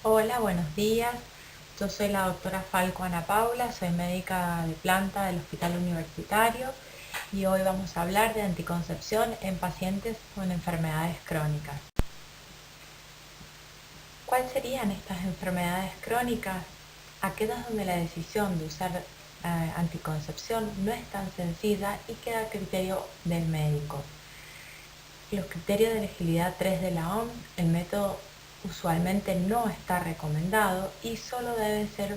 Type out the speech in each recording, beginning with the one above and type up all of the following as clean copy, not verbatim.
Hola, buenos días. Yo soy la doctora Falco Ana Paula, soy médica de planta del Hospital Universitario y hoy vamos a hablar de anticoncepción en pacientes con enfermedades crónicas. ¿Cuáles serían estas enfermedades crónicas? Aquellas donde la decisión de usar anticoncepción no es tan sencilla y queda a criterio del médico. Los criterios de elegibilidad 3 de la OMS, el método usualmente no está recomendado y solo debe ser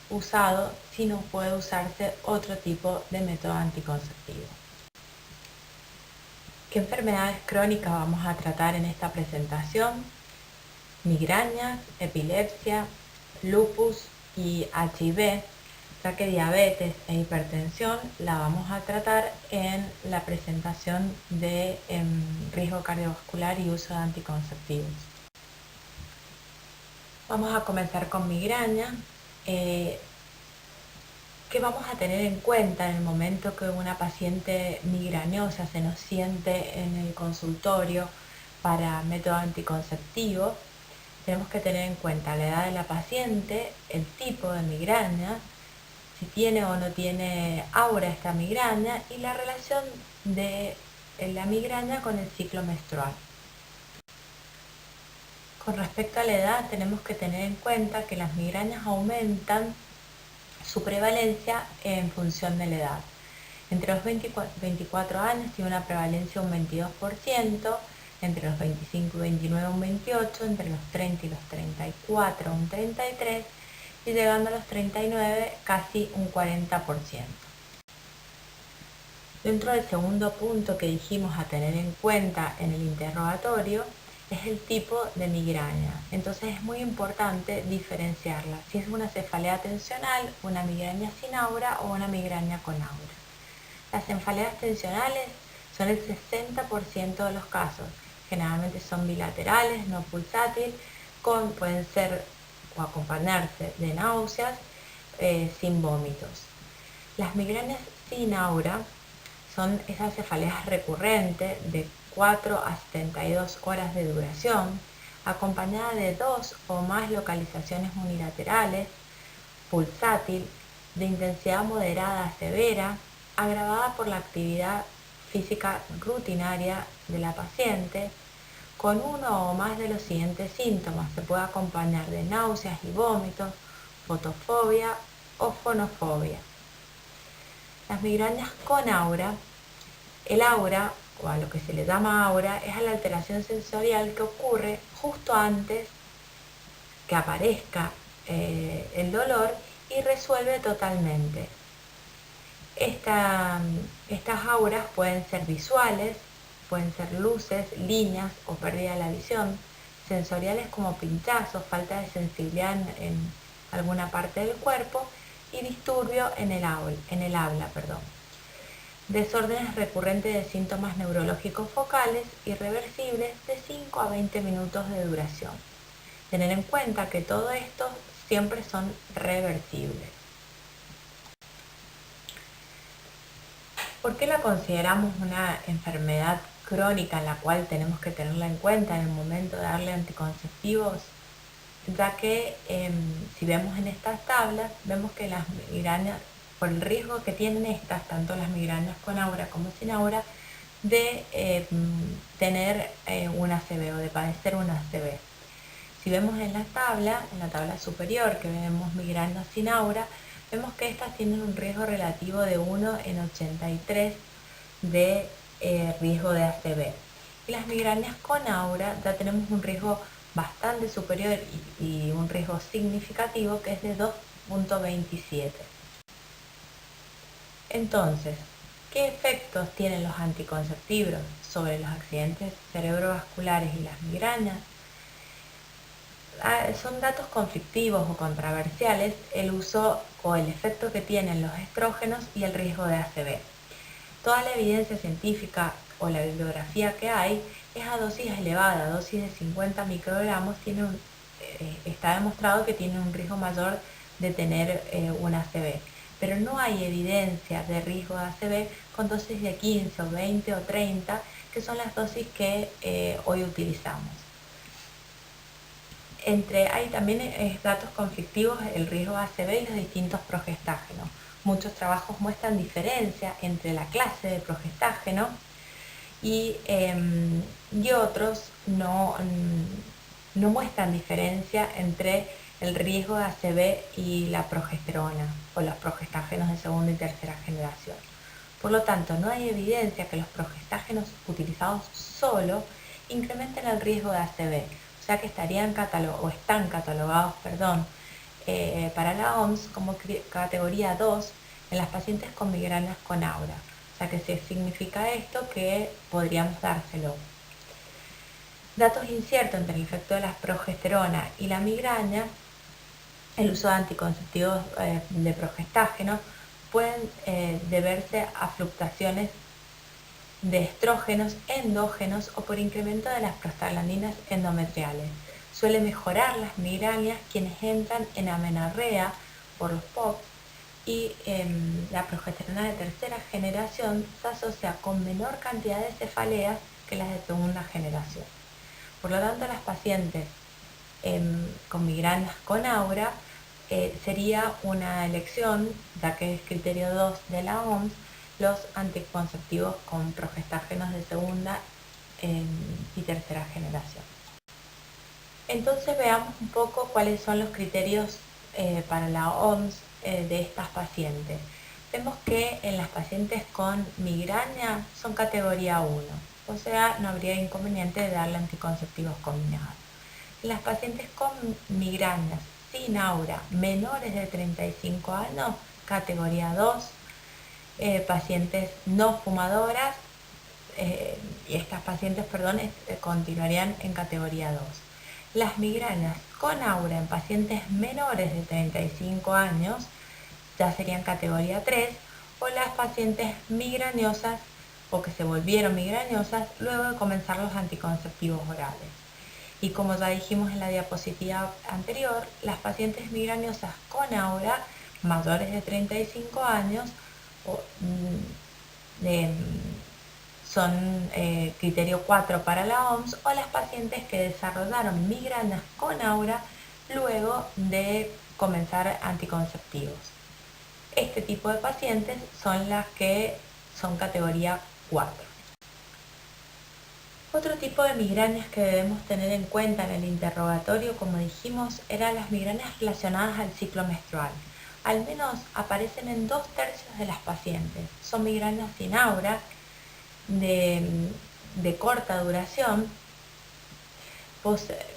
usado si no puede usarse otro tipo de método anticonceptivo. ¿Qué enfermedades crónicas vamos a tratar en esta presentación? Migrañas, epilepsia, lupus y HIV, ya que diabetes e hipertensión la vamos a tratar en la presentación de riesgo cardiovascular y uso de anticonceptivos. Vamos a comenzar con migraña. ¿Qué vamos a tener en cuenta en el momento que una paciente migrañosa se nos siente en el consultorio para método anticonceptivo? Tenemos que tener en cuenta la edad de la paciente, el tipo de migraña, si tiene o no tiene aura esta migraña y la relación de la migraña con el ciclo menstrual. Con respecto a la edad, tenemos que tener en cuenta que las migrañas aumentan su prevalencia en función de la edad. Entre los 24 años tiene una prevalencia un 22%, entre los 25 y 29 un 28%, entre los 30 y los 34 un 33% y llegando a los 39 casi un 40%. Dentro del segundo punto que dijimos a tener en cuenta en el interrogatorio es el tipo de migraña. Entonces es muy importante diferenciarla, si es una cefalea tensional, una migraña sin aura o una migraña con aura. Las cefaleas tensionales son el 60% de los casos. Generalmente son bilaterales, no pulsátil, pueden ser o acompañarse de náuseas sin vómitos. Las migrañas sin aura son esas cefaleas recurrentes de 4 a 72 horas de duración, acompañada de 2 o más localizaciones unilaterales, pulsátil, de intensidad moderada a severa, agravada por la actividad física rutinaria de la paciente, con uno o más de los siguientes síntomas. Se puede acompañar de náuseas y vómitos, fotofobia o fonofobia. Las migrañas con aura, el aura, o a lo que se le llama aura, es a la alteración sensorial que ocurre justo antes que aparezca el dolor y resuelve totalmente. Estas auras pueden ser visuales, pueden ser luces, líneas o pérdida de la visión, sensoriales como pinchazos, falta de sensibilidad en alguna parte del cuerpo y disturbio en el habla. Desórdenes recurrentes de síntomas neurológicos focales irreversibles de 5 a 20 minutos de duración. Tener en cuenta que todo esto siempre son reversibles. ¿Por qué la consideramos una enfermedad crónica en la cual tenemos que tenerla en cuenta en el momento de darle anticonceptivos? Ya que si vemos en estas tablas, vemos que las migrañas, por el riesgo que tienen estas, tanto las migrañas con aura como sin aura, de tener una ACV o de padecer una ACV. Si vemos en la tabla superior, que vemos migrañas sin aura, vemos que estas tienen un riesgo relativo de 1 en 83 de riesgo de ACV. Y las migrañas con aura ya tenemos un riesgo bastante superior y un riesgo significativo que es de 2.27. Entonces, ¿qué efectos tienen los anticonceptivos sobre los accidentes cerebrovasculares y las migrañas? Son datos conflictivos o controversiales el uso o el efecto que tienen los estrógenos y el riesgo de ACV. Toda la evidencia científica o la bibliografía que hay es a dosis elevada, dosis de 50 microgramos, está demostrado que tiene un riesgo mayor de tener un ACV, pero no hay evidencia de riesgo de ACV con dosis de 15 o 20 o 30, que son las dosis que hoy utilizamos. Hay también datos conflictivos el riesgo ACV y los distintos progestágenos. Muchos trabajos muestran diferencia entre la clase de progestágeno y otros no muestran diferencia entre el riesgo de ACV y la progesterona o los progestágenos de segunda y tercera generación. Por lo tanto, no hay evidencia que los progestágenos utilizados solo incrementen el riesgo de ACV, o sea que están catalogados para la OMS como categoría 2 en las pacientes con migrañas con aura. O sea que significa esto que podríamos dárselo. Datos inciertos entre el efecto de la progesterona y la migraña, el uso de anticonceptivos de progestágeno pueden deberse a fluctuaciones de estrógenos endógenos o por incremento de las prostaglandinas endometriales. Suele mejorar las migrañas quienes entran en amenorrea por los POP y la progesterona de tercera generación se asocia con menor cantidad de cefaleas que las de segunda generación. Por lo tanto, las pacientes con migrañas con aura sería una elección, ya que es criterio 2 de la OMS, los anticonceptivos con progestágenos de segunda y tercera generación. Entonces veamos un poco cuáles son los criterios para la OMS de estas pacientes. Vemos que en las pacientes con migraña son categoría 1, o sea, no habría inconveniente de darle anticonceptivos combinados. En las pacientes con migrañas sin aura menores de 35 años, categoría 2, pacientes no fumadoras, y estas pacientes, continuarían en categoría 2. Las migrañas con aura en pacientes menores de 35 años ya serían categoría 3, o las pacientes migrañosas o que se volvieron migrañosas luego de comenzar los anticonceptivos orales. Y como ya dijimos en la diapositiva anterior, las pacientes migrañosas con aura mayores de 35 años son criterio 4 para la OMS, o las pacientes que desarrollaron migrañas con aura luego de comenzar anticonceptivos. Este tipo de pacientes son las que son categoría 4. Otro tipo de migrañas que debemos tener en cuenta en el interrogatorio, como dijimos, eran las migrañas relacionadas al ciclo menstrual. Al menos aparecen en 2/3 de las pacientes. Son migrañas sin aura, de corta duración,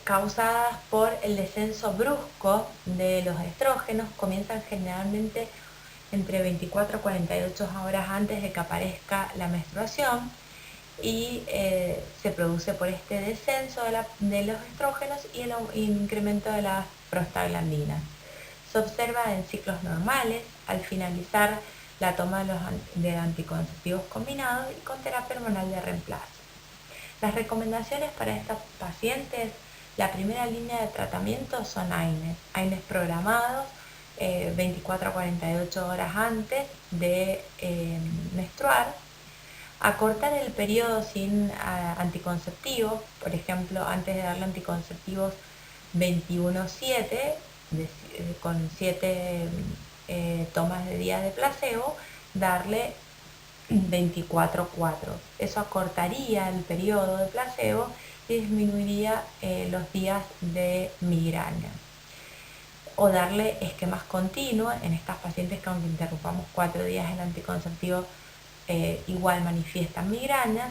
causadas por el descenso brusco de los estrógenos. Comienzan generalmente entre 24 a 48 horas antes de que aparezca la menstruación y se produce por este descenso de los estrógenos y el incremento de las prostaglandinas. Se observa en ciclos normales al finalizar la toma de anticonceptivos combinados y con terapia hormonal de reemplazo. Las recomendaciones para estas pacientes: la primera línea de tratamiento son AINES programados 24 a 48 horas antes de menstruar, acortar el periodo sin anticonceptivos, por ejemplo, antes de darle anticonceptivos 21/7, con 7 tomas de día de placebo, darle 24/4. Eso acortaría el periodo de placebo y disminuiría los días de migraña. O darle esquemas continuos en estas pacientes que, aunque interrumpamos 4 días el anticonceptivo, igual manifiestan migrañas.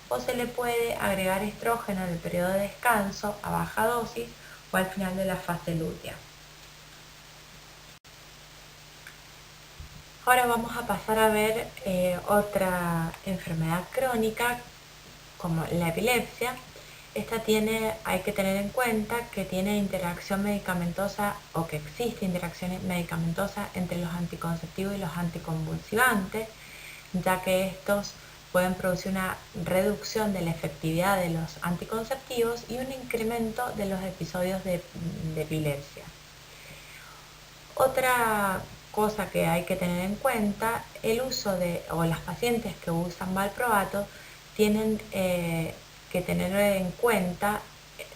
O se le puede agregar estrógeno en el periodo de descanso a baja dosis o al final de la fase lútea. Ahora vamos a pasar a ver otra enfermedad crónica como la epilepsia. Esta hay que tener en cuenta que tiene interacción medicamentosa, o que existe interacción medicamentosa entre los anticonceptivos y los anticonvulsivantes, ya que estos pueden producir una reducción de la efectividad de los anticonceptivos y un incremento de los episodios de epilepsia. Otra cosa que hay que tener en cuenta: el uso las pacientes que usan valproato tienen que tener en cuenta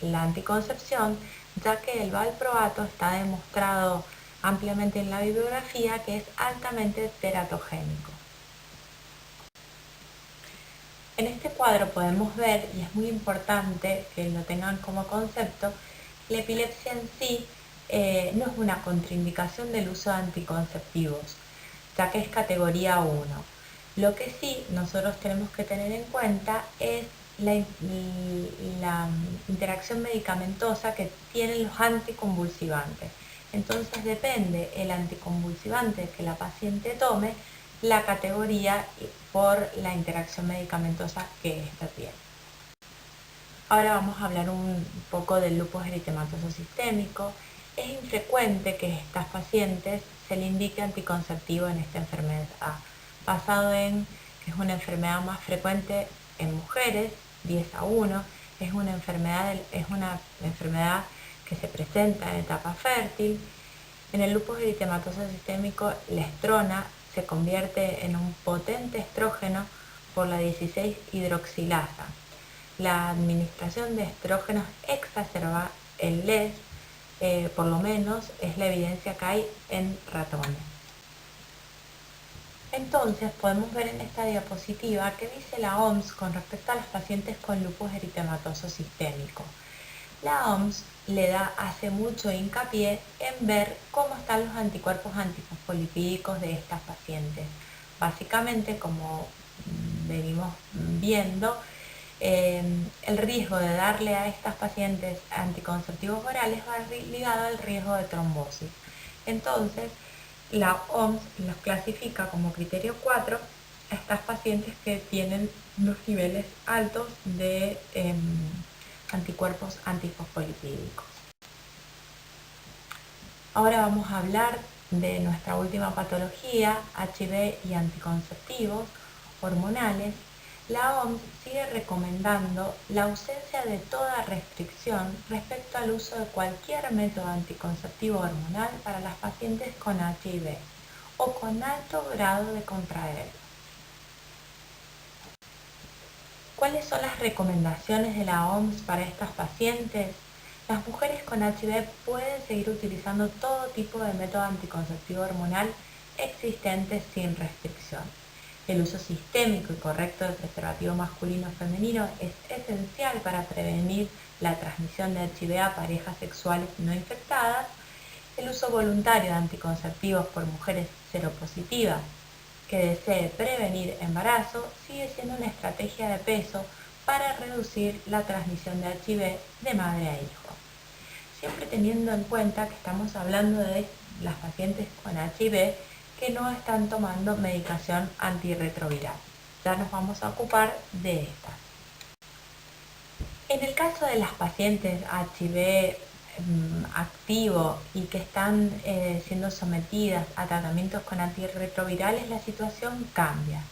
la anticoncepción, ya que el valproato está demostrado ampliamente en la bibliografía que es altamente teratogénico. En este cuadro podemos ver, y es muy importante que lo tengan como concepto, la epilepsia en sí no es una contraindicación del uso de anticonceptivos, ya que es categoría 1. Lo que sí nosotros tenemos que tener en cuenta es la interacción medicamentosa que tienen los anticonvulsivantes. Entonces depende el anticonvulsivante que la paciente tome, la categoría por la interacción medicamentosa que ésta tiene. Ahora vamos a hablar un poco del lupus eritematoso sistémico. Es infrecuente que a estas pacientes se le indique anticonceptivo en esta enfermedad, basado en que es una enfermedad más frecuente en mujeres, 10-1, es una enfermedad que se presenta en etapa fértil. En el lupus eritematoso sistémico, la estrona se convierte en un potente estrógeno por la 16-hidroxilasa. La administración de estrógenos exacerba el LES, por lo menos es la evidencia que hay en ratones. Entonces podemos ver en esta diapositiva qué dice la OMS con respecto a los pacientes con lupus eritematoso sistémico. La OMS hace mucho hincapié en ver cómo están los anticuerpos antifosfolipídicos de estas pacientes. Básicamente, como venimos viendo, el riesgo de darle a estas pacientes anticonceptivos orales va ligado al riesgo de trombosis. Entonces, la OMS los clasifica como criterio 4 a estas pacientes que tienen unos niveles altos de anticuerpos antifosfolipídicos. Ahora vamos a hablar de nuestra última patología, HIV y anticonceptivos hormonales. La OMS sigue recomendando la ausencia de toda restricción respecto al uso de cualquier método anticonceptivo hormonal para las pacientes con HIV o con alto grado de contraerlo. ¿Cuáles son las recomendaciones de la OMS para estas pacientes? Las mujeres con HIV pueden seguir utilizando todo tipo de método anticonceptivo hormonal existente sin restricción. El uso sistémico y correcto del preservativo masculino o femenino es esencial para prevenir la transmisión de HIV a parejas sexuales no infectadas. El uso voluntario de anticonceptivos por mujeres seropositivas que desee prevenir embarazo sigue siendo una estrategia de peso para reducir la transmisión de HIV de madre a hijo. Siempre teniendo en cuenta que estamos hablando de las pacientes con HIV que no están tomando medicación antirretroviral. Ya nos vamos a ocupar de estas. En el caso de las pacientes HIV activo y que están siendo sometidas a tratamientos con antirretrovirales, la situación cambia.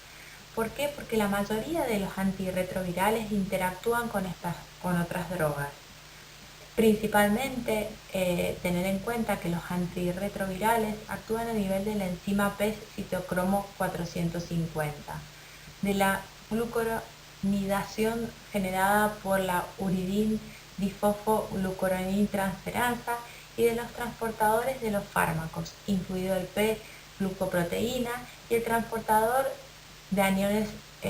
¿Por qué? Porque la mayoría de los antirretrovirales interactúan con otras drogas. Principalmente tener en cuenta que los antirretrovirales actúan a nivel de la enzima PES citocromo 450, de la glucuronidación generada por la uridine difosfoglucuronidtransferasa y de los transportadores de los fármacos, incluido el P-glucoproteína y el transportador de aniones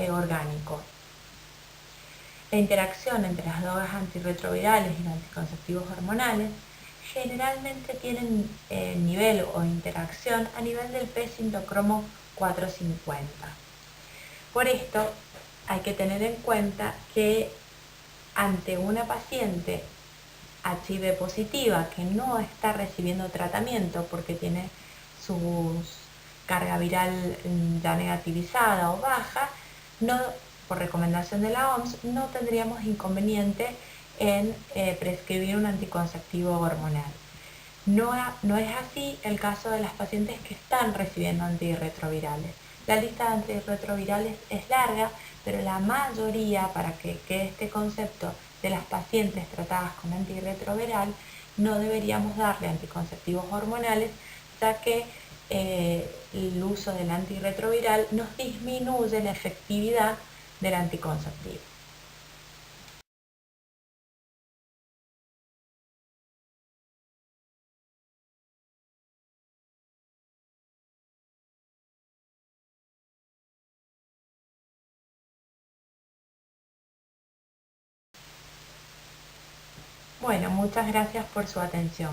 orgánicos. La interacción entre las drogas antirretrovirales y los anticonceptivos hormonales generalmente tienen nivel o interacción a nivel del P-citocromo 450. Por esto hay que tener en cuenta que ante una paciente HIV positiva que no está recibiendo tratamiento porque tiene su carga viral ya negativizada o baja, por recomendación de la OMS, no tendríamos inconveniente en prescribir un anticonceptivo hormonal. No es así el caso de las pacientes que están recibiendo antirretrovirales. La lista de antirretrovirales es larga, pero la mayoría, para que quede este concepto de las pacientes tratadas con antirretroviral, no deberíamos darle anticonceptivos hormonales, ya que el uso del antirretroviral nos disminuye la efectividad del anticonceptivo. Bueno, muchas gracias por su atención.